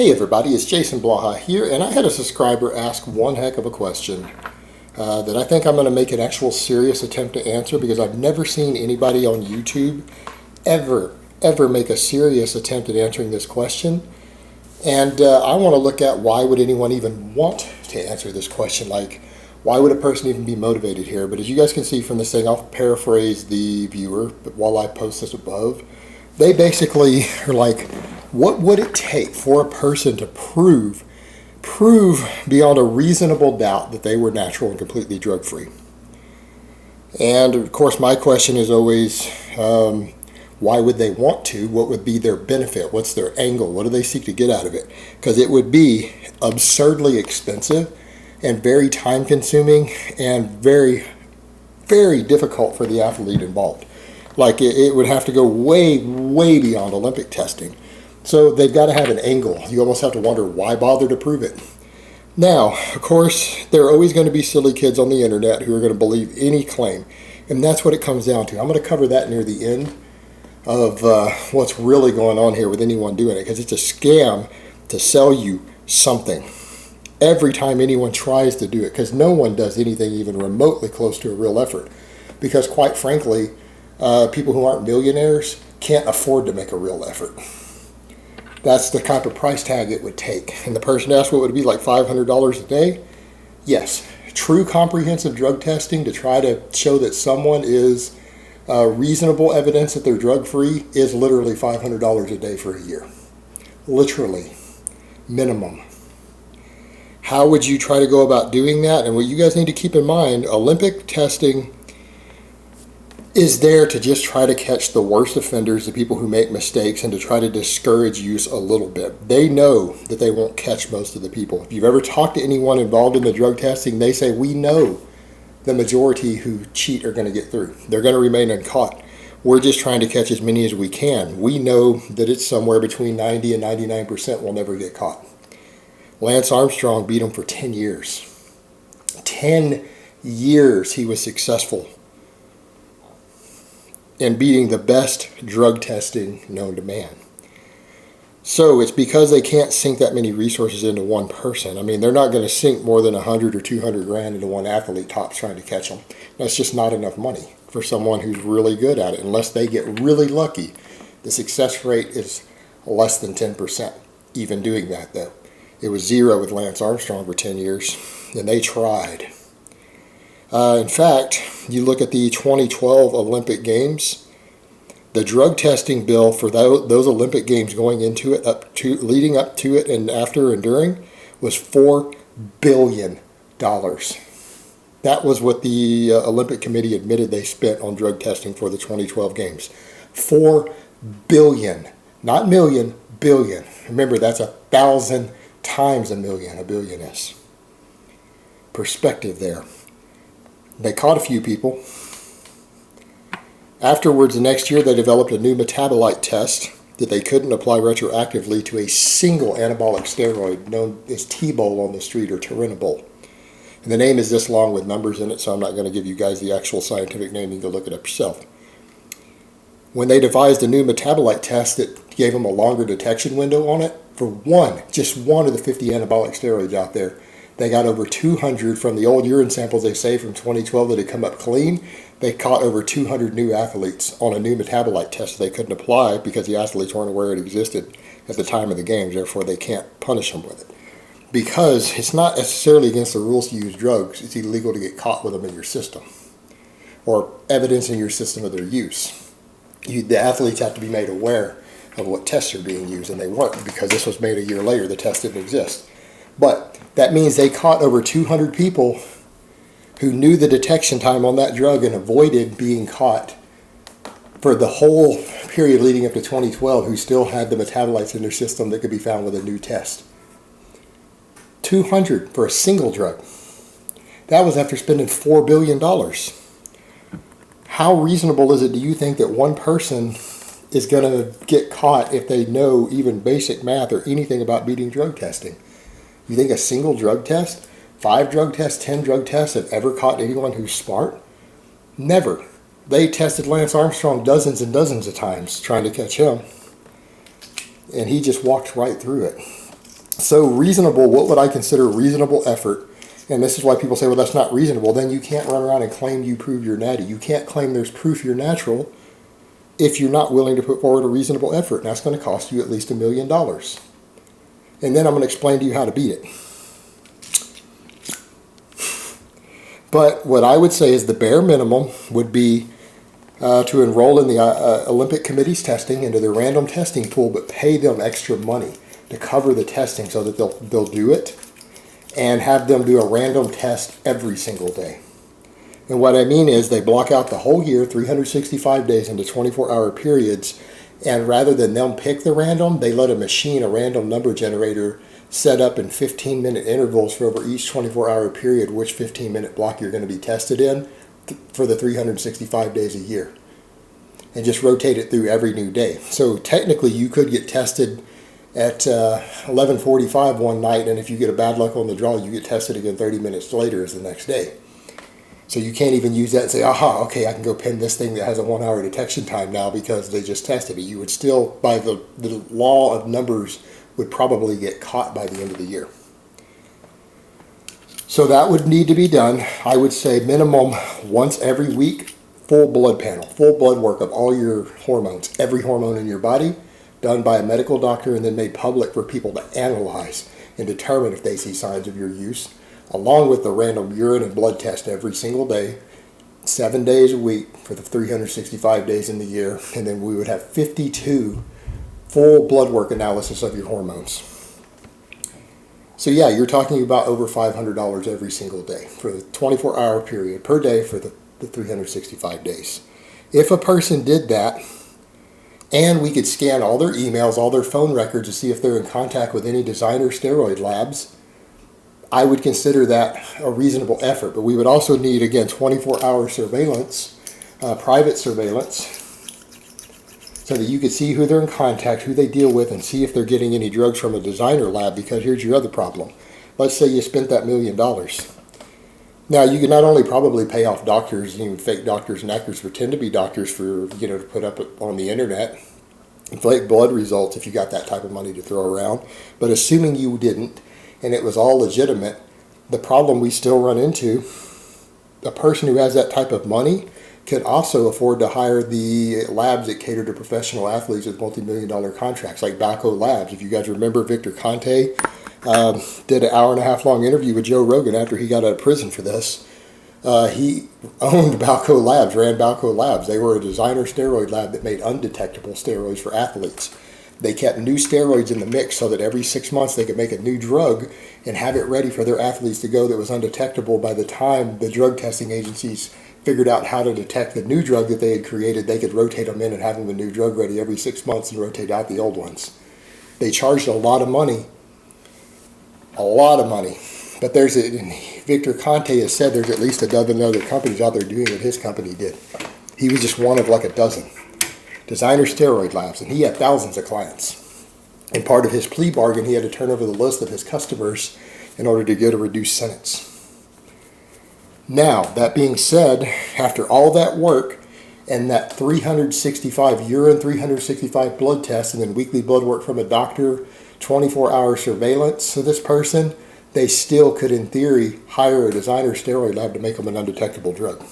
Hey everybody, it's Jason Blaha here, and I had a subscriber ask one heck of a question that I think I'm going to make an actual serious attempt to answer, because I've never seen anybody on YouTube ever make a serious attempt at answering this question. And I want to look at why would anyone even want to answer this question. Like, why would a person even be motivated here? But as you guys can see from this thing, I'll paraphrase the viewer, but while I post this above, they basically are like, what would it take for a person to prove beyond a reasonable doubt that they were natural and completely drug-free? And of course, my question is always, why would they want to? What would be their benefit? What's their angle? What do they seek to get out of it? Because it would be absurdly expensive and very time-consuming and very, very difficult for the athlete involved. Like, it would have to go way, way beyond Olympic testing. So they've got to have an angle. You almost have to wonder, why bother to prove it? Now, of course, there are always going to be silly kids on the internet who are going to believe any claim. And that's what it comes down to. I'm going to cover that near the end of what's really going on here with anyone doing it, because it's a scam to sell you something every time anyone tries to do it, because no one does anything even remotely close to a real effort. Because quite frankly, people who aren't millionaires can't afford to make a real effort. That's the type of price tag it would take. And the person asked what would it be, like $500 a day? Yes. True comprehensive drug testing to try to show that someone is reasonable evidence that they're drug-free is literally $500 a day for a year. Literally. Minimum. How would you try to go about doing that? And what you guys need to keep in mind, Olympic testing is there to just try to catch the worst offenders, the people who make mistakes, and to try to discourage use a little bit. They know that they won't catch most of the people. If you've ever talked to anyone involved in the drug testing, they say, we know the majority who cheat are going to get through. They're going to remain uncaught. We're just trying to catch as many as we can. We know that it's somewhere between 90 and 99% will never get caught. Lance Armstrong beat him for 10 years. 10 years he was successful in beating the best drug testing known to man. So it's because they can't sink that many resources into one person. I mean, they're not going to sink more than 100 or 200 grand into one athlete tops trying to catch them. That's just not enough money for someone who's really good at it, unless they get really lucky. The success rate is less than 10%, even doing that, though. It was 0 with Lance Armstrong for 10 years, and they tried. In fact, you look at the 2012 Olympic Games, the drug testing bill for those Olympic Games going into it, leading up to it, and after and during, was $4 billion. That was what the Olympic Committee admitted they spent on drug testing for the 2012 Games. $4 billion. Not million, billion. Remember, that's 1,000 times a million. A billion is. Perspective there. They caught a few people. Afterwards, the next year, they developed a new metabolite test that they couldn't apply retroactively to a single anabolic steroid known as T-Bol on the street, or Turinabol. And the name is this long with numbers in it, so I'm not going to give you guys the actual scientific name. You can go look it up yourself. When they devised a new metabolite test that gave them a longer detection window on it, for just one of the 50 anabolic steroids out there, they got over 200 from the old urine samples they say from 2012 that had come up clean. They caught over 200 new athletes on a new metabolite test they couldn't apply because the athletes weren't aware it existed at the time of the games. Therefore, they can't punish them with it. Because it's not necessarily against the rules to use drugs. It's illegal to get caught with them in your system, or evidence in your system of their use. The athletes have to be made aware of what tests are being used, and they weren't, because this was made a year later. The test didn't exist. But that means they caught over 200 people who knew the detection time on that drug and avoided being caught for the whole period leading up to 2012, who still had the metabolites in their system that could be found with a new test. 200 for a single drug. That was after spending $4 billion. How reasonable is it, do you think, that one person is going to get caught if they know even basic math or anything about beating drug testing? You think a single drug test, 5 drug tests, 10 drug tests have ever caught anyone who's smart? Never. They tested Lance Armstrong dozens and dozens of times trying to catch him, and he just walked right through it. So reasonable, what would I consider reasonable effort? And this is why people say, well, that's not reasonable. Then you can't run around and claim you prove you're natty. You can't claim there's proof you're natural if you're not willing to put forward a reasonable effort. And that's going to cost you at least $1 million. And then I'm going to explain to you how to beat it. But what I would say is the bare minimum would be to enroll in the Olympic Committee's testing into their random testing pool, but pay them extra money to cover the testing so that they'll do it, and have them do a random test every single day. And what I mean is they block out the whole year, 365 days into 24-hour periods, and rather than them pick the random, they let a machine, a random number generator, set up in 15-minute intervals for over each 24-hour period which 15-minute block you're going to be tested in for the 365 days a year. And just rotate it through every new day. So technically you could get tested at 11:45 one night, and if you get a bad luck on the draw, you get tested again 30 minutes later as the next day. So you can't even use that and say, aha, okay, I can go pin this thing that has a 1 hour detection time now because they just tested it. You would still, by the law of numbers, would probably get caught by the end of the year. So that would need to be done. I would say minimum once every week, full blood panel, full blood work of all your hormones, every hormone in your body, done by a medical doctor and then made public for people to analyze and determine if they see signs of your use, along with the random urine and blood test every single day, 7 days a week for the 365 days in the year, and then we would have 52 full blood work analysis of your hormones. So yeah, you're talking about over $500 every single day for the 24-hour period per day for the 365 days. If a person did that, and we could scan all their emails, all their phone records to see if they're in contact with any designer steroid labs, I would consider that a reasonable effort. But we would also need, again, 24-hour surveillance, private surveillance, so that you could see who they're in contact, who they deal with, and see if they're getting any drugs from a designer lab, because here's your other problem. Let's say you spent that $1 million. Now, you can not only probably pay off doctors, even fake doctors and actors pretend to be doctors for, to put up on the internet, inflate blood results if you got that type of money to throw around. But assuming you didn't, and it was all legitimate, the problem we still run into, a person who has that type of money could also afford to hire the labs that cater to professional athletes with multi-million-dollar contracts, like Balco Labs. If you guys remember, Victor Conte did an hour-and-a-half long interview with Joe Rogan after he got out of prison for this. He owned Balco Labs, ran Balco Labs. They were a designer steroid lab that made undetectable steroids for athletes. They kept new steroids in the mix so that every 6 months they could make a new drug and have it ready for their athletes to go that was undetectable. By the time the drug testing agencies figured out how to detect the new drug that they had created, they could rotate them in and have them a new drug ready every 6 months and rotate out the old ones. They charged a lot of money. But Victor Conte has said there's at least a dozen other companies out there doing what his company did. He was just one of like a dozen designer steroid labs, and he had thousands of clients. And part of his plea bargain, he had to turn over the list of his customers in order to get a reduced sentence. Now, that being said, after all that work and that 365 urine, 365 blood tests, and then weekly blood work from a doctor, 24-hour surveillance of this person, they still could, in theory, hire a designer steroid lab to make them an undetectable drug.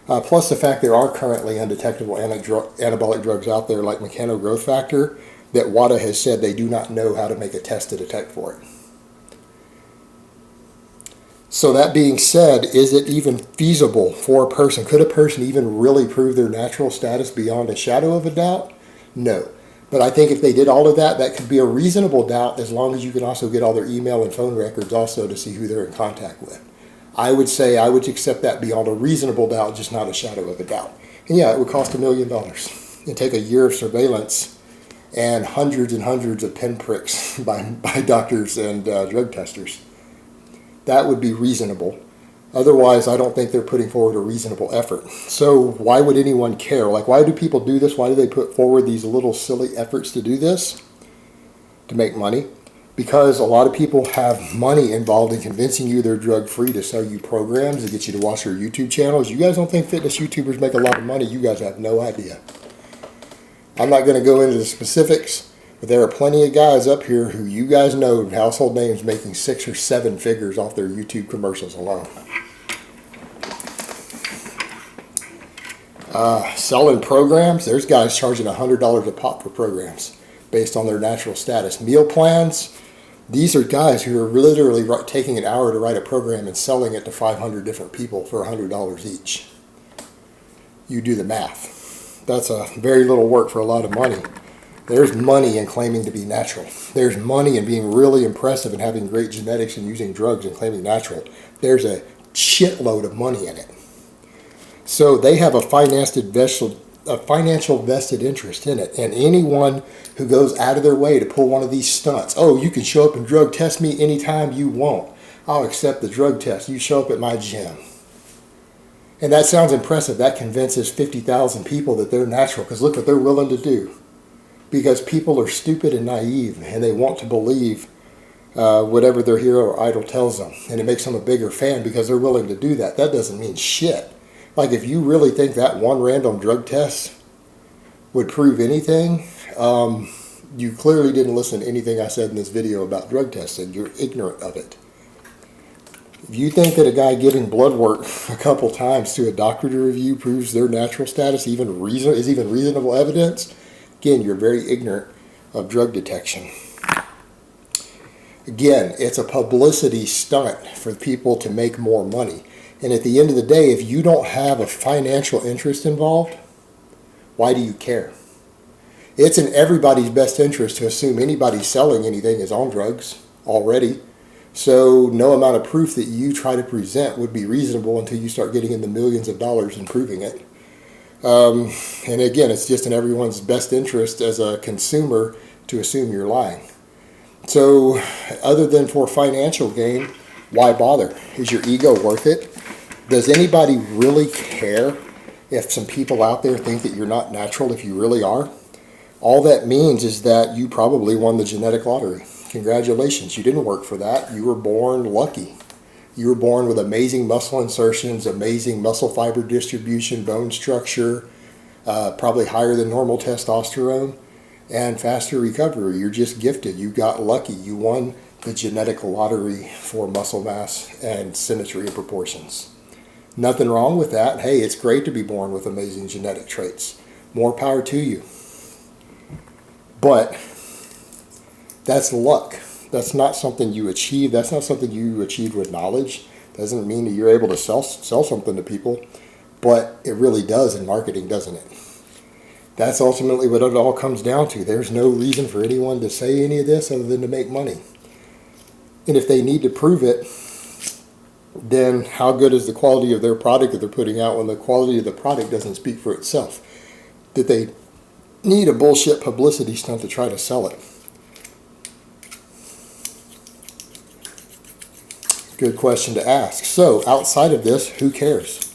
Plus the fact there are currently undetectable anabolic drugs out there like mechanogrowth factor that WADA has said they do not know how to make a test to detect for it. So that being said, is it even feasible for a person? Could a person even really prove their natural status beyond a shadow of a doubt? No. But I think if they did all of that, that could be a reasonable doubt, as long as you can also get all their email and phone records also to see who they're in contact with. I would say I would accept that beyond a reasonable doubt, just not a shadow of a doubt. And yeah, it would cost $1 million and take a year of surveillance and hundreds of pinpricks by doctors and drug testers. That would be reasonable. Otherwise, I don't think they're putting forward a reasonable effort. So why would anyone care? Like, why do people do this? Why do they put forward these little silly efforts to do this? To make money. Because a lot of people have money involved in convincing you they're drug-free to sell you programs, to get you to watch their YouTube channels. You guys don't think fitness YouTubers make a lot of money? You guys have no idea. I'm not going to go into the specifics, But there are plenty of guys up here who you guys know, household names, making 6 or 7 figures off their YouTube commercials alone. Selling programs, there's guys charging $100 a pop for programs based on their natural status. Meal plans, these are guys who are literally taking an hour to write a program and selling it to 500 different people for $100 each. You do the math. That's a very little work for a lot of money. There's money in claiming to be natural. There's money in being really impressive and having great genetics and using drugs and claiming natural. There's a shitload of money in it. So they have a financial vested interest in it. And anyone who goes out of their way to pull one of these stunts, oh, you can show up and drug test me anytime you want. I'll accept the drug test. You show up at my gym. And that sounds impressive. That convinces 50,000 people that they're natural, because look what they're willing to do. Because people are stupid and naive, and they want to believe whatever their hero or idol tells them. And it makes them a bigger fan because they're willing to do that. That doesn't mean shit. Like, if you really think that one random drug test would prove anything, you clearly didn't listen to anything I said in this video about drug testing. You're ignorant of it. If you think that a guy giving blood work a couple times to a doctor to review proves their natural status is even reasonable evidence, again, you're very ignorant of drug detection. Again, it's a publicity stunt for people to make more money. And at the end of the day, if you don't have a financial interest involved, why do you care? It's in everybody's best interest to assume anybody selling anything is on drugs already. So no amount of proof that you try to present would be reasonable until you start getting in the millions of dollars and proving it. And again, it's just in everyone's best interest as a consumer to assume you're lying. So other than for financial gain, why bother? Is your ego worth it? Does anybody really care if some people out there think that you're not natural if you really are? All that means is that you probably won the genetic lottery. Congratulations, you didn't work for that. You were born lucky. You were born with amazing muscle insertions, amazing muscle fiber distribution, bone structure, probably higher than normal testosterone, and faster recovery. You're just gifted. You got lucky. You won the genetic lottery for muscle mass and symmetry and proportions. Nothing wrong with that. Hey, it's great to be born with amazing genetic traits. More power to you. But that's luck. That's not something you achieve. That's not something you achieve with knowledge. Doesn't mean that you're able to sell something to people, but it really does in marketing, doesn't it? That's ultimately what it all comes down to. There's no reason for anyone to say any of this other than to make money. And if they need to prove it, then how good is the quality of their product that they're putting out when the quality of the product doesn't speak for itself? Did they need a bullshit publicity stunt to try to sell it? Good question to ask. So, outside of this, who cares?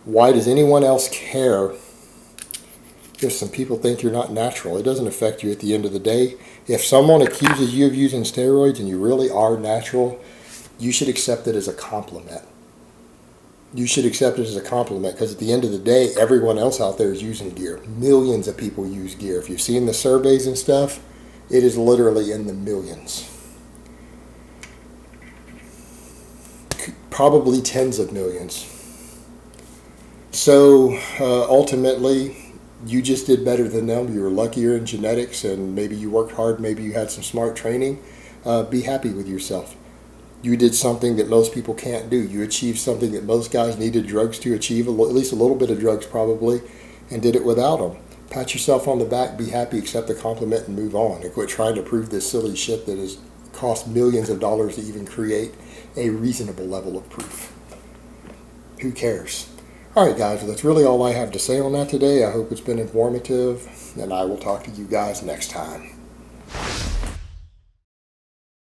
Why does anyone else care if some people think you're not natural? It doesn't affect you at the end of the day. If someone accuses you of using steroids and you really are natural, you should accept it as a compliment. You should accept it as a compliment, because at the end of the day, everyone else out there is using gear. Millions of people use gear. If you've seen the surveys and stuff, it is literally in the millions. Probably tens of millions. So ultimately, you just did better than them. You were luckier in genetics, and maybe you worked hard. Maybe you had some smart training. Be happy with yourself. You did something that most people can't do. You achieved something that most guys needed drugs to achieve, at least a little bit of drugs probably, and did it without them. Pat yourself on the back, be happy, accept the compliment, and move on. And quit trying to prove this silly shit that has cost millions of dollars to even create a reasonable level of proof. Who cares? All right, guys, well, that's really all I have to say on that today. I hope it's been informative, and I will talk to you guys next time.